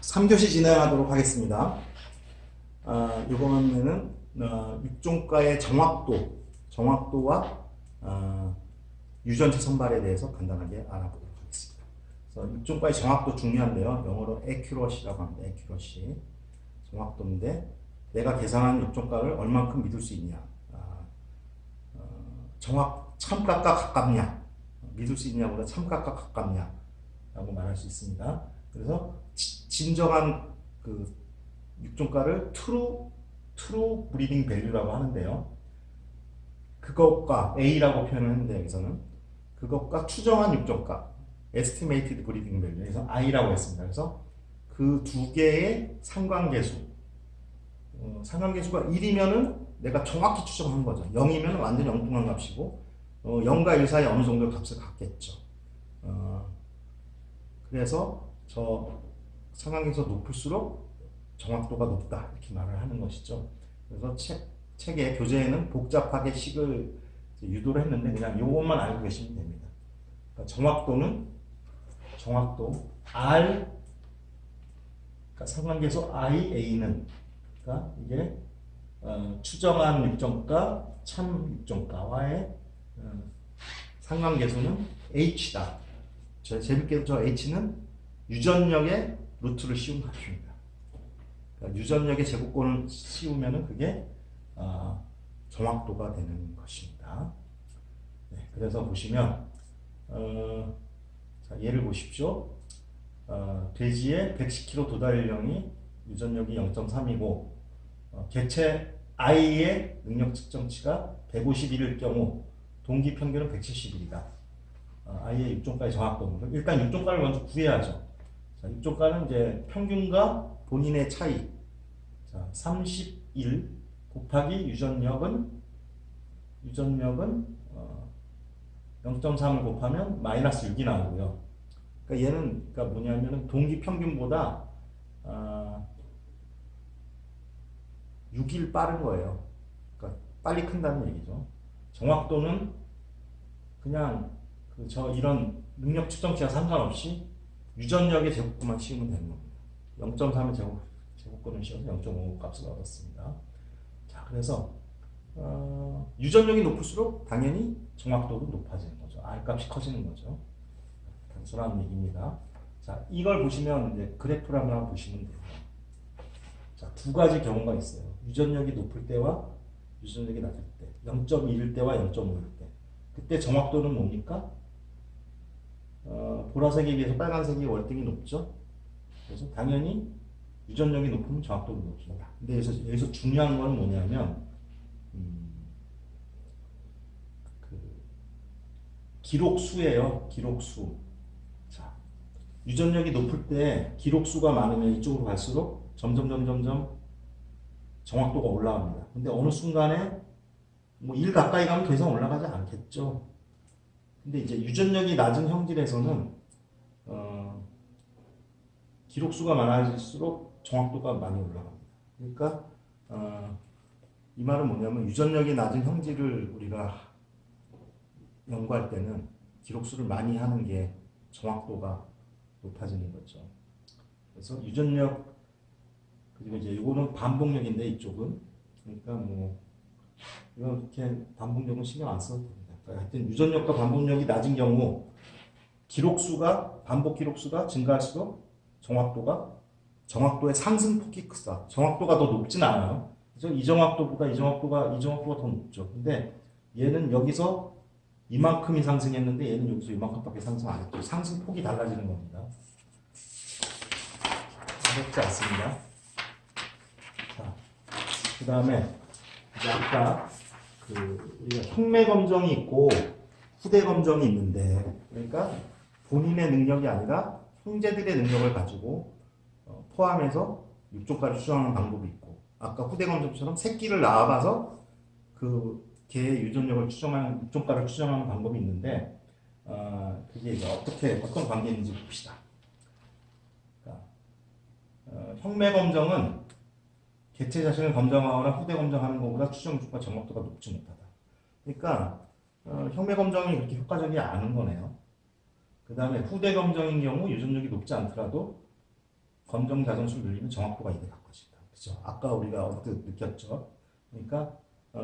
3교시 진행하도록 하겠습니다. 이번에는 육종과의 정확도와 유전체 선발에 대해서 간단하게 알아보도록 하겠습니다. 그래서 육종과의 정확도 중요한데요. 영어로 accuracy라고 합니다. accuracy. 정확도인데 내가 계산한 육종과를 얼만큼 믿을 수 있냐. 참값과 가깝냐. 믿을 수 있냐보다 참값과 가깝냐 라고 말할 수 있습니다. 그래서 진정한 그 육종가를 true breeding value라고 하는데요. 그것과 A라고 표현을 했는데 여기서는 그것과 추정한 육종가 estimated breeding value에서 I라고 했습니다. 그래서 그 두 개의 상관계수 상관계수가 1이면은 내가 정확히 추정한 거죠. 0이면 완전히 엉뚱한 값이고 0과 1 사이에 어느 정도 값을 갖겠죠. 그래서 저 상황에서 높을수록 정확도가 높다 이렇게 말을 하는 것이죠. 그래서 책의 교재에는 복잡하게 식을 유도를 했는데 그냥 요것만 알고 계시면 됩니다. 그러니까 정확도 R 그러니까 상관계수 IA는 그러니까 이게 추정한 육종가 참 육종가와의 상관계수는 H다. 재밌게도 저 H는 유전력의 루트를 씌운 값입니다. 그러니까 유전력의 제곱권을 씌우면 그게 정확도가 되는 것입니다. 네, 그래서 보시면 자, 예를 보십시오. 돼지의 110kg 도달령이 유전력이 0.3이고 개체 I의 능력 측정치가 151일 경우 동기 평균은 171이다. I의 육종가의 정확도는 일단 육종가를 먼저 구해야죠. 자, 육종가는 이제 평균과 본인의 차이. 자, 31 곱하기 유전력은 0.3을 곱하면 마이너스 6이 나오고요. 그러니까 얘는 그러니까 뭐냐면은 동기 평균보다 6일 빠른 거예요. 그러니까 빨리 큰다는 얘기죠. 정확도는 그냥 이런 능력 측정치와 상관없이 유전력의 제곱근만 씌우면 되는 겁니다. 0.3의 제곱근을 씌워서 0.5 값을 얻었습니다. 자, 그래서 유전력이 높을수록 당연히 정확도도 높아지는 거죠. R 값이 커지는 거죠. 단순한 얘기입니다. 자, 이걸 보시면 이제 그래프를 한번 보시면 돼요. 자, 두 가지 경우가 있어요. 유전력이 높을 때와 유전력이 낮을 때, 0.1일 때와 0.5일 때. 그때 정확도는 뭡니까? 보라색에 비해서 빨간색이 월등히 높죠. 그래서 당연히 유전력이 높으면 정확도도 높습니다. 근데 여기서 중요한 건 뭐냐면 기록수예요. 기록수. 자, 유전력이 높을 때 기록수가 많으면 이쪽으로 갈수록 점점 정확도가 올라갑니다. 근데 어느 순간에 뭐 1 가까이 가면 더 이상 올라가지 않겠죠. 근데 이제 유전력이 낮은 형질에서는 기록수가 많아질수록 정확도가 많이 올라갑니다. 그러니까 이 말은 뭐냐면 유전력이 낮은 형질을 우리가 연구할 때는 기록수를 많이 하는 게 정확도가 높아지는 거죠. 그래서 유전력 그리고 이제 이거는 반복력인데 이쪽은 그러니까 뭐 이렇게 반복력은 신경 안 써도 됩니다. 하여튼 유전력과 반복력이 낮은 경우 반복 기록수가 증가할수록 정확도의 상승폭이 크다. 정확도가 더 높진 않아요. 그래서 이 정확도가 더 높죠. 근데 얘는 여기서 이만큼이 상승했는데 얘는 여기서 이만큼밖에 상승 안 했죠. 상승폭이 달라지는 겁니다. 어렵지 않습니다. 자, 그 다음에 이제 아까 우리가 혁매 검정이 있고 후대 검정이 있는데 그러니까 본인의 능력이 아니라 형제들의 능력을 가지고 포함해서 육종가를 추정하는 방법이 있고 아까 후대 검정처럼 새끼를 낳아봐서 그 개의 유전력을 추정하는 육종가를 추정하는 방법이 있는데 그게 이제 어떤 관계인지 봅시다. 그러니까, 혁매 검정은 개체 자신을 검정하거나 후대 검정하는 것보다 추정 육종가 정확도가 높지 못하다. 그러니까 혁매 검정이 그렇게 효과적이 않은 거네요. 그 다음에 후대 검정인 경우 유전력이 높지 않더라도 검정 자전수 늘리면 정확도가 2배 가까워진다. 그죠? 아까 우리가 언뜻 느꼈죠? 그러니까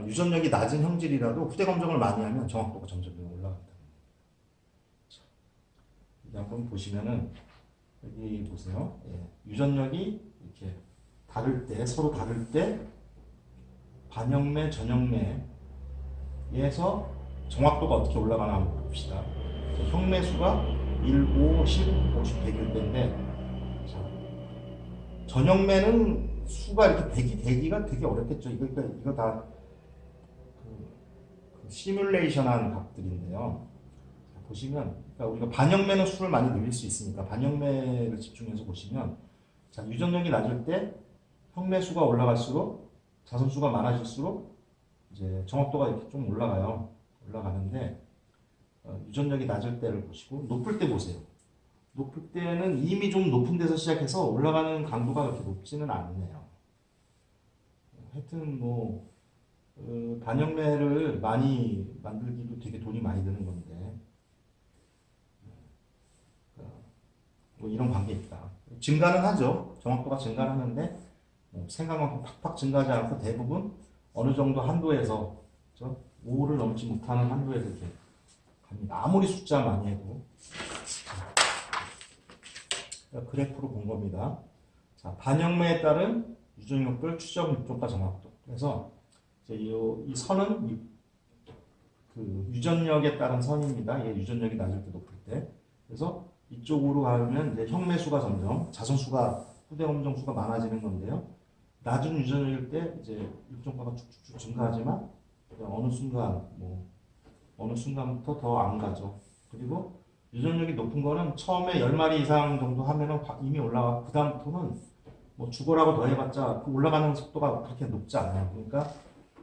유전력이 낮은 형질이라도 후대 검정을 많이 하면 정확도가 점점 올라간다. 자, 여기 한번 보시면은 여기 보세요. 예, 유전력이 이렇게 다를 때 서로 다를 때 반영매, 전형매에서 정확도가 어떻게 올라가나 한번 봅시다. 형매수가 1, 5, 10, 50, 100일 때인데 전형매는 수가 이렇게 되기가 되게 어렵겠죠. 이거 다 시뮬레이션한 값들인데요. 자, 보시면 그러니까 우리가 반영매는 수를 많이 늘릴 수 있으니까 반영매를 집중해서 보시면 자, 유전력이 낮을 때 형매 수가 올라갈수록 자선수가 많아질수록 이제 정확도가 이렇게 좀 올라가는데 유전력이 낮을 때를 보시고 높을 때 보세요. 높을 때는 이미 좀 높은 데서 시작해서 올라가는 강도가 그렇게 높지는 않네요. 하여튼 뭐 반영매를 많이 만들기도 되게 돈이 많이 드는 건데 뭐 이런 관계 있다. 증가는 하죠. 정확도가 증가는 하는데 생각만큼 팍팍 증가하지 않고 대부분 어느 정도 한도에서 5를 넘지 못하는 한도에서 이렇게 갑니다. 아무리 숫자 많이 해도 그래프로 본 겁니다. 자, 반영매에 따른 유전력별 추정 육종과 정확도. 그래서 이제 이 선은 그 유전력에 따른 선입니다. 얘 유전력이 낮을 때 높을 때. 그래서 이쪽으로 가면 이제 형매수가 점점 자선수가 후대 검정수가 많아지는 건데요. 낮은 유전력일 때 이제 육종과가 쭉쭉쭉 증가하지만 어느 순간부터 더 안 가죠. 그리고 유전력이 높은 거는 처음에 10마리 이상 정도 하면은 이미 올라가고 그 다음부터는 뭐 죽어라고 더 해봤자 그 올라가는 속도가 그렇게 높지 않아요. 그러니까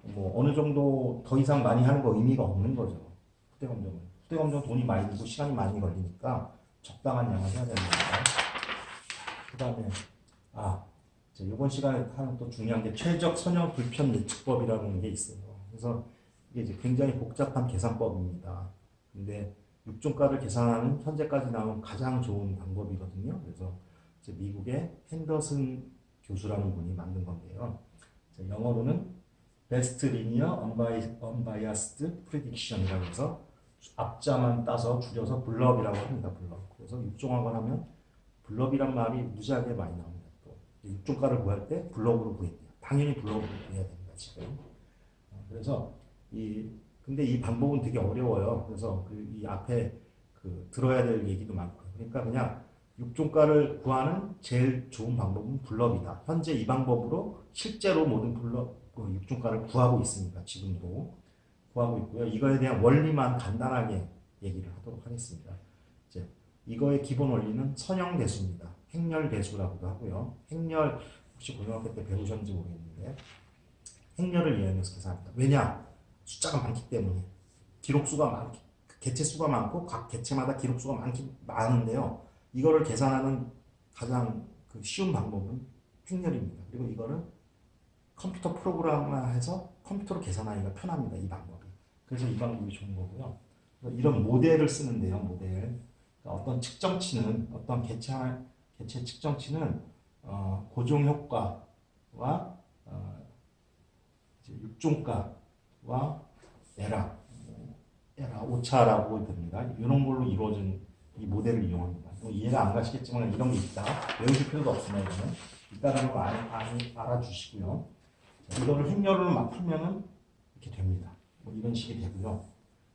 뭐 어느 정도 더 이상 많이 하는 거 의미가 없는 거죠. 후대 검정은. 후대 검정 돈이 많이 들고 시간이 많이 걸리니까 적당한 양을 해야 되는 거예요. 그 다음에 이번 시간에 하는 또 중요한 게 최적 선형 불편 예측법이라는 게 있어요. 그래서 이게 이제 굉장히 복잡한 계산법입니다. 근데 육종가를 계산하는 현재까지 나온 가장 좋은 방법이거든요. 그래서 이제 미국의 핸더슨 교수라는 분이 만든 건데요. 영어로는 Best Linear Unbiased Prediction이라고 해서 앞자만 따서 줄여서 블럽이라고 합니다. 블럽. 그래서 육종학을 하면 블럽이란 말이 무지하게 많이 나옵니다. 또 육종가를 구할 때 블럽으로 구해야 돼요. 당연히 블럽으로 구해야 됩니다. 지금. 그래서 근데 이 방법은 되게 어려워요. 그래서 이 앞에 들어야 될 얘기도 많고요. 그러니까 그냥 육종가를 구하는 제일 좋은 방법은 블럽이다. 현재 이 방법으로 실제로 모든 육종가를 구하고 있습니다. 지금도 구하고 있고요. 이거에 대한 원리만 간단하게 얘기를 하도록 하겠습니다. 이제 이거의 기본 원리는 선형대수입니다. 행렬대수라고도 하고요. 행렬 혹시 고등학교 때 배우셨는지 모르겠는데 행렬을 이용해서 계산합니다. 왜냐? 숫자가 많기 때문에 개체수가 많고 각 개체마다 기록수가 많은데요. 이거를 계산하는 가장 쉬운 방법은 행렬입니다. 그리고 이거를 컴퓨터 프로그램화해서 컴퓨터로 계산하기가 편합니다. 이 방법이. 그래서 이 방법이 좋은 거고요. 이런 모델을 쓰는데요. 모델. 어떤 측정치는 어떤 개체 측정치는 고정 효과와 육종가와 에라 오차라고 됩니다. 이런 걸로 이루어진 이 모델을 이용합니다. 이해가 안 가시겠지만 이런 게 있다. 외우실 필요도 없습니다. 이거는 있다는 거 알아주시고요. 이거를 행렬로 막 풀면은 이렇게 됩니다. 뭐 이런 식이 되고요.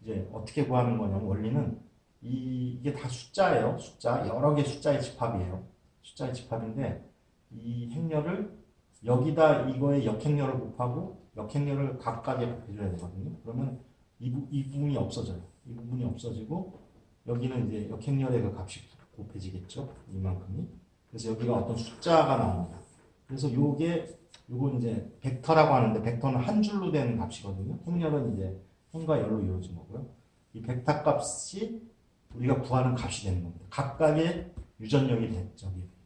이제 어떻게 구하는 거냐면 원리는 이게 다 숫자예요. 숫자 여러 개 숫자의 집합이에요. 숫자의 집합인데 이 행렬을 여기다 이거의 역행렬을 곱하고 역행렬을 각각에 곱해줘야 되거든요. 그러면 이 부분이 없어져요. 이 부분이 없어지고 여기는 이제 역행렬의 그 값이 곱해지겠죠. 이만큼이. 그래서 여기가 어떤 숫자가 나옵니다. 그래서 요건 이제 벡터라고 하는데 벡터는 한 줄로 된 값이거든요. 행렬은 이제 행과 열로 이루어진 거고요. 이 벡터 값이 우리가 구하는 값이 되는 겁니다. 각각의 유전력이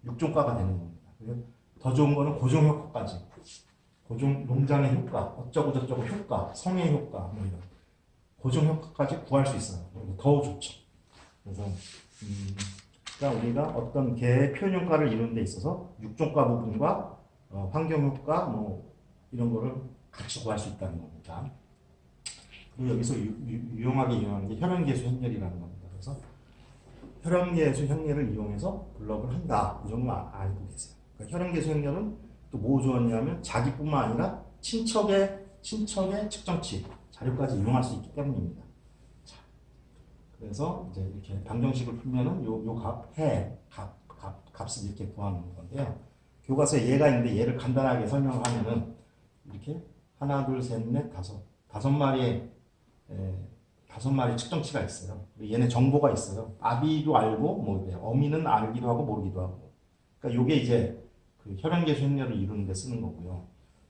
육종가가 되는 겁니다. 그리고 더 좋은 거는 고정 효과까지. 고정 농장의 효과, 어쩌고 저쩌고 효과, 성의 효과 뭐 이런 고정 효과까지 구할 수 있어요. 더 좋죠. 그래서 그러니까 우리가 어떤 개의 표현 효과를 이루는 데 있어서 육종가 부분과 환경 효과 뭐 이런 거를 같이 구할 수 있다는 겁니다. 그리고 여기서 유용하게 이용하는 게 혈연계수 행렬이라는 겁니다. 그래서 혈연계수 행렬을 이용해서 블럭을 한다. 이 정도 알고 계세요. 그러니까 혈연계수 행렬은 또 뭐 주었냐면 자기뿐만 아니라 친척의 측정치 자료까지 이용할 수 있기 때문입니다. 자, 그래서 이제 이렇게 방정식을 풀면은 요 값을 이렇게 구하는 건데요. 교과서에 얘가 있는데 얘를 간단하게 설명을 하면은 이렇게 하나, 둘, 셋, 넷, 다섯 마리의 측정치가 있어요. 얘네 정보가 있어요. 아비도 알고 뭐 어미는 알기도 하고 모르기도 하고. 그러니까 요게 이제 그 혈연계수 행렬을 이루는 데 쓰는 거고요.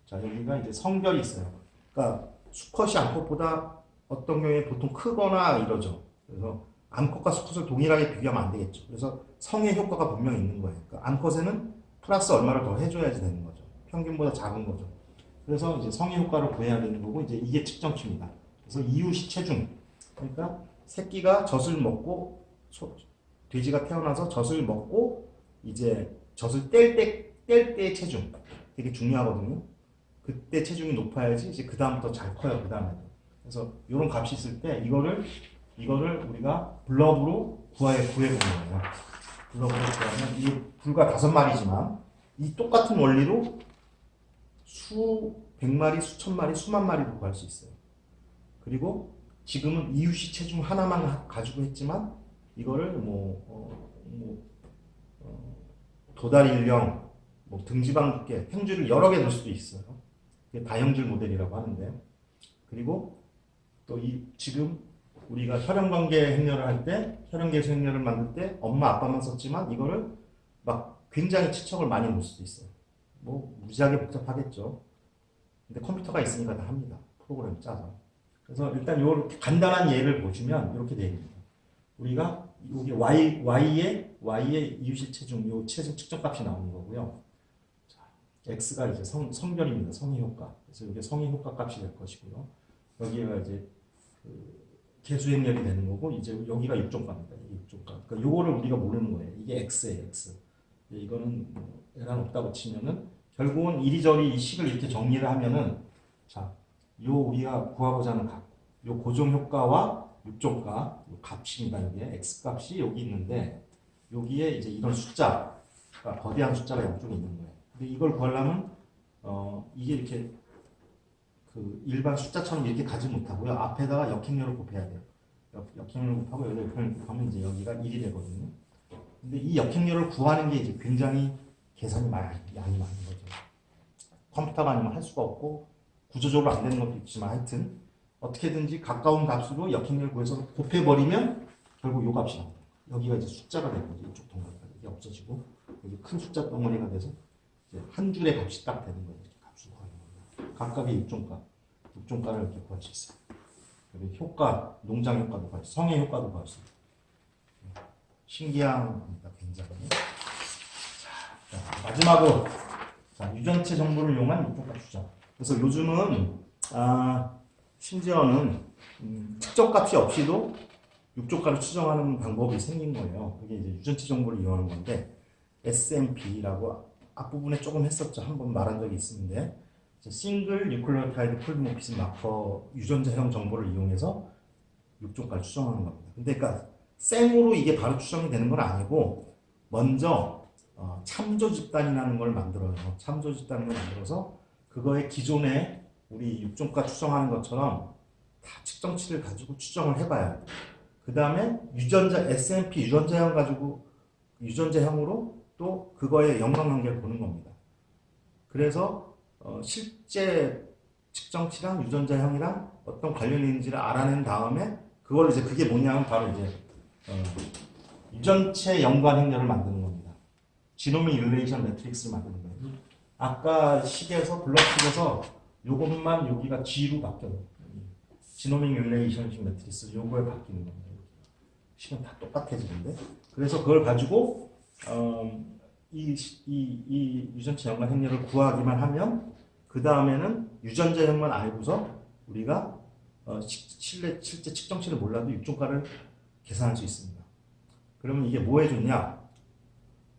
자, 여기가 이제 성별이 있어요. 그러니까 수컷이 암컷보다 어떤 경우에 보통 크거나 이러죠. 그래서 암컷과 수컷을 동일하게 비교하면 안 되겠죠. 그래서 성의 효과가 분명히 있는 거예요. 그러니까 암컷에는 플러스 얼마를 더 해줘야지 되는 거죠. 평균보다 작은 거죠. 그래서 이제 성의 효과를 구해야 되는 거고, 이제 이게 측정치입니다. 그래서 이유시 체중. 그러니까 새끼가 젖을 먹고, 돼지가 태어나서 젖을 먹고, 이제 젖을 뗄 때의 체중. 되게 중요하거든요. 그때 체중이 높아야지 이제 그 다음부터 잘 커요. 그 다음에도. 그래서 이런 값이 있을 때 이거를 우리가 블럭으로 구해보는 거예요. 블럭으로 구하면 이 불과 5마리지만 이 똑같은 원리로 수백 마리, 수천 마리, 수만 마리도 구할 수 있어요. 그리고 지금은 이유시 체중 하나만 가지고 했지만 이거를 도달일령, 등지방 두께, 행주를 여러 개 넣을 수도 있어요. 그게 다형질 모델이라고 하는데요. 그리고 또 지금 우리가 혈연관계 행렬을 할 때, 혈연계수 행렬을 만들 때 엄마 아빠만 썼지만 이거를 막 굉장히 치척을 많이 넣을 수도 있어요. 무지하게 복잡하겠죠. 근데 컴퓨터가 있으니까 다 합니다. 프로그램 짜서. 그래서 일단 이렇게 간단한 예를 보시면 이렇게 되어 있습니다. 우리가 여기 y의 이유시 체중, 요 체중 측정값이 나오는 거고요. 자, x가 이제 성별입니다. 성의 효과. 그래서 이게 성의 효과 값이 될 것이고요. 여기가 이제 개수행렬이 되는 거고, 이제 여기가 육종가입니다. 이게 육종가. 그러니까 요거를 우리가 모르는 거예요. 이게 x예요, x. 이거는 에란 없다고 치면은 결국은 이리저리 이 식을 이렇게 정리를 하면은, 자, 요 우리가 구하고자 하는 값, 요 고정 효과와 육종가, 요 값입니다. 여기에 x 값이 여기 있는데, 여기에 이제 이런 숫자, 그러니까 거대한 숫자가 양쪽에 있는 거예요. 근데 이걸 구하려면 이게 이렇게 그 일반 숫자처럼 이렇게 가지 못하고요. 앞에다가 역행렬을 곱해야 돼요. 역행렬을 곱하고 여기 역행렬을 곱하면 이제 여기가 1이 되거든요. 근데 이 역행렬을 구하는 게 이제 굉장히 양이 많은 거죠. 컴퓨터가 아니면 할 수가 없고 구조적으로 안 되는 것도 있지만 하여튼 어떻게든지 가까운 값으로 역행렬을 구해서 곱해버리면 결국 요 값이 나옵니다. 여기가 이제 숫자가 되는 거죠. 이쪽 덩어리가 이게 없어지고 여기 큰 숫자 덩어리가 돼서 이제 한 줄의 값이 딱 되는 거예요. 이렇게 값을 구하는 겁니다. 각각의 육종가를 이렇게 구할 수 있어요. 그리고 효과, 농장 효과도 구할 수 있어요. 성의 효과도 구할 수 있어요. 신기한 겁니다. 굉장히. 자, 마지막으로 유전체 정보를 이용한 육종가 추정. 그래서 요즘은 심지어는 측정값이 없이도 육종가를 추정하는 방법이 생긴 거예요. 그게 이제 유전체 정보를 이용하는 건데 SNP라고 앞부분에 조금 했었죠. 한번 말한 적이 있는데 싱글 뉴클레오타이드 폴리모피즘 마커 유전자형 정보를 이용해서 육종가를 추정하는 겁니다. 근데 그러니까 생으로 이게 바로 추정이 되는 건 아니고 먼저 참조 집단이라는 걸 만들어요. 참조 집단을 만들어서 그거에 기존에 우리 육종가 추정하는 것처럼 다 측정치를 가지고 추정을 해봐요. 그 다음에 SNP 유전자형으로 또 그거의 연관관계를 보는 겁니다. 그래서 실제 측정치랑 유전자형이랑 어떤 관련이 있는지를 알아낸 다음에 그걸 이제 그게 뭐냐면 바로 이제 유전체 연관 행렬을 만드는 겁니다. 지노믹 릴레이션 매트릭스를 만드는 거예요. 아까 블럭식에서 요것만 여기가 G로 바뀌어요. 지노믹 릴레이션식 매트릭스 요거에 바뀌는 겁니다. 식은 다 똑같아지는데. 그래서 그걸 가지고 이 유전체 연관 행렬을 구하기만 하면 그 다음에는 유전자형만 알고서 우리가 실제 측정치를 몰라도 육종가를 계산할 수 있습니다. 그러면 이게 뭐에 좋냐?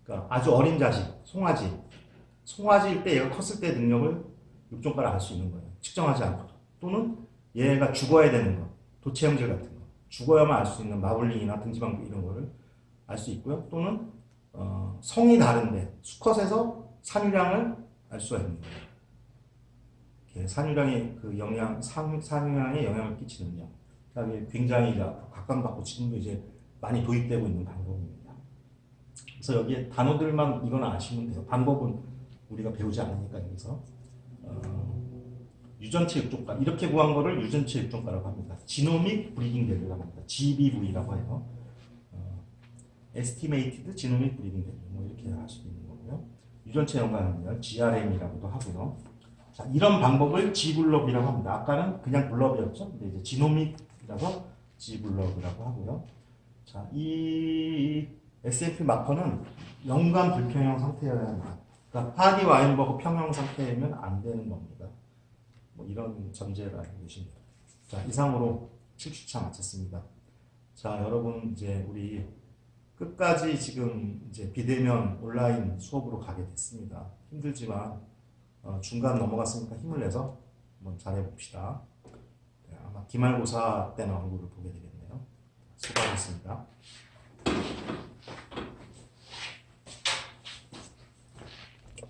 그러니까 아주 어린 자식, 송아지일 때 얘가 컸을 때 능력을 육종가를 알 수 있는 거예요. 측정하지 않고도. 또는 얘가 죽어야 되는 거, 도체형질 같은 거, 죽어야만 알 수 있는 마블링이나 등지방부 이런 거를 알 수 있고요. 또는 성이 다른데 수컷에서 산유량을 알 수가 있는 거예요. 이렇게 산유량의 그 영향, 산유량에 영향을 끼치는 점. 그다음에 굉장히 각광받고 지금도 이제 많이 도입되고 있는 방법입니다. 그래서 여기에 단어들만 이건 아시면 돼요. 방법은 우리가 배우지 않으니까 여기서 유전체 육종가 이렇게 구한 거를 유전체 육종가라고 합니다. 지노믹 브리딩 밸류라고 합니다. GBV라고 해요. Estimated Genomic Breeding Value 뭐 이렇게 할 수도 있는 거고요. 유전체 연관은요 GRM이라고도 하고요. 자, 이런 방법을 G블럭이라고 합니다. 아까는 그냥 블럭이었죠. 근데 이제 지노믹이라고 G블럭이라고 하고요. 자, 이 SNP 마커는 연관 불평형 상태여야 합니다. 그러니까 파디 와인버그 평형 상태면 안 되는 겁니다. 뭐 이런 전제를 알고 계시면 돼요. 자, 이상으로 7주차 마쳤습니다. 자, 여러분 이제 우리 끝까지 지금 이제 비대면 온라인 수업으로 가게 됐습니다. 힘들지만 중간 넘어갔으니까 힘을 내서 한번 잘해봅시다. 네, 아마 기말고사 때는 얼굴을 보게 되겠네요. 수고하셨습니다.